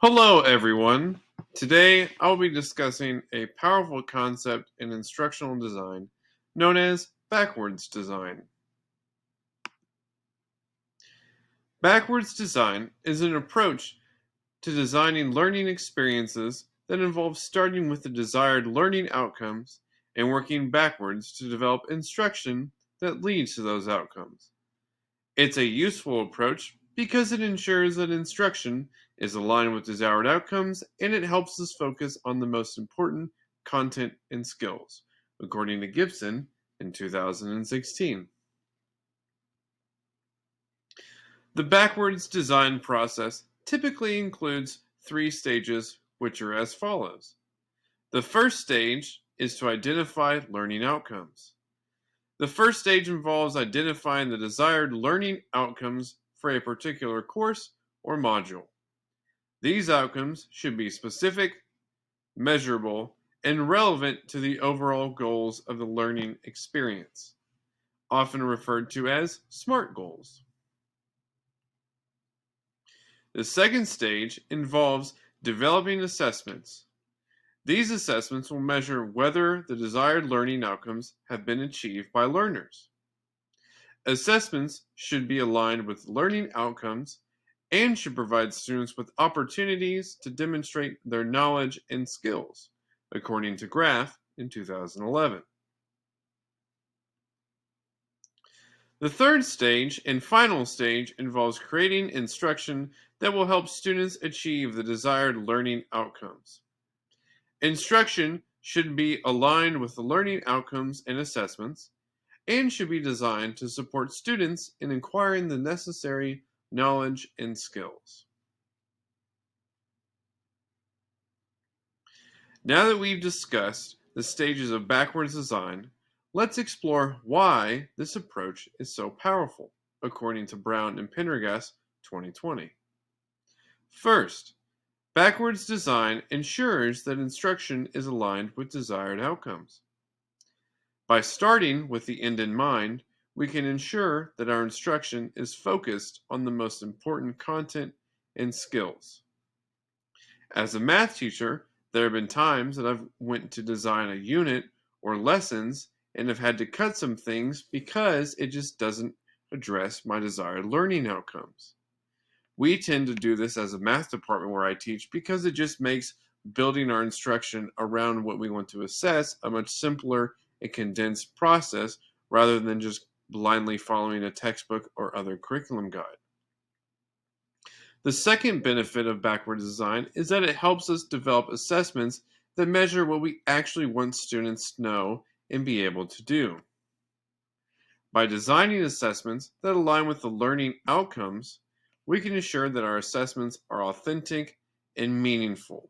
Hello, everyone. Today, I'll be discussing a powerful concept in instructional design known as backwards design. Backwards design is an approach to designing learning experiences that involves starting with the desired learning outcomes and working backwards to develop instruction that leads to those outcomes. It's a useful approach because it ensures that instruction is aligned with desired outcomes and it helps us focus on the most important content and skills, according to Gibson in 2016. The backwards design process typically includes three stages, which are as follows. The first stage is to identify learning outcomes. The first stage involves identifying the desired learning outcomes for a particular course or module. These outcomes should be specific, measurable, and relevant to the overall goals of the learning experience, often referred to as SMART goals. The second stage involves developing assessments. These assessments will measure whether the desired learning outcomes have been achieved by learners. Assessments should be aligned with learning outcomes and should provide students with opportunities to demonstrate their knowledge and skills, according to Graf in 2011. The third stage and final stage involves creating instruction that will help students achieve the desired learning outcomes. Instruction should be aligned with the learning outcomes and assessments and should be designed to support students in acquiring the necessary knowledge and skills. Now that we've discussed the stages of backwards design, let's explore why this approach is so powerful, according to Brown and Pendergast 2020. First, backwards design ensures that instruction is aligned with desired outcomes. By starting with the end in mind, we can ensure that our instruction is focused on the most important content and skills. As a math teacher, there have been times that I've went to design a unit or lessons and have had to cut some things because it just doesn't address my desired learning outcomes. We tend to do this as a math department where I teach because it just makes building our instruction around what we want to assess a much simpler and condensed process rather than just blindly following a textbook or other curriculum guide. The second benefit of backwards design is that it helps us develop assessments that measure what we actually want students to know and be able to do. By designing assessments that align with the learning outcomes, we can ensure that our assessments are authentic and meaningful.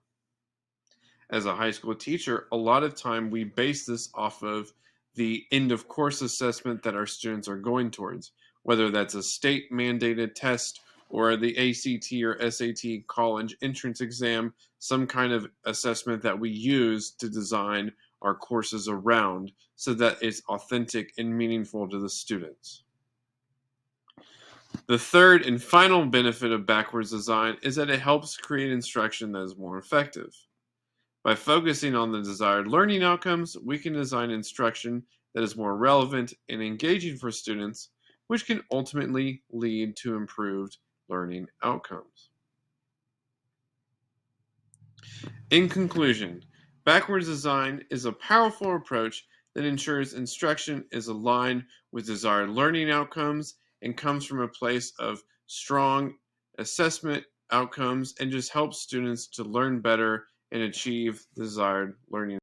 As a high school teacher, a lot of time we base this off of the end of course assessment that our students are going towards, whether that's a state mandated test or the ACT or SAT college entrance exam, some kind of assessment that we use to design our courses around so that it's authentic and meaningful to the students. The third and final benefit of backwards design is that it helps create instruction that is more effective. By focusing on the desired learning outcomes, we can design instruction that is more relevant and engaging for students, which can ultimately lead to improved learning outcomes. In conclusion, backwards design is a powerful approach that ensures instruction is aligned with desired learning outcomes and comes from a place of strong assessment outcomes and just helps students to learn better and achieve desired learning.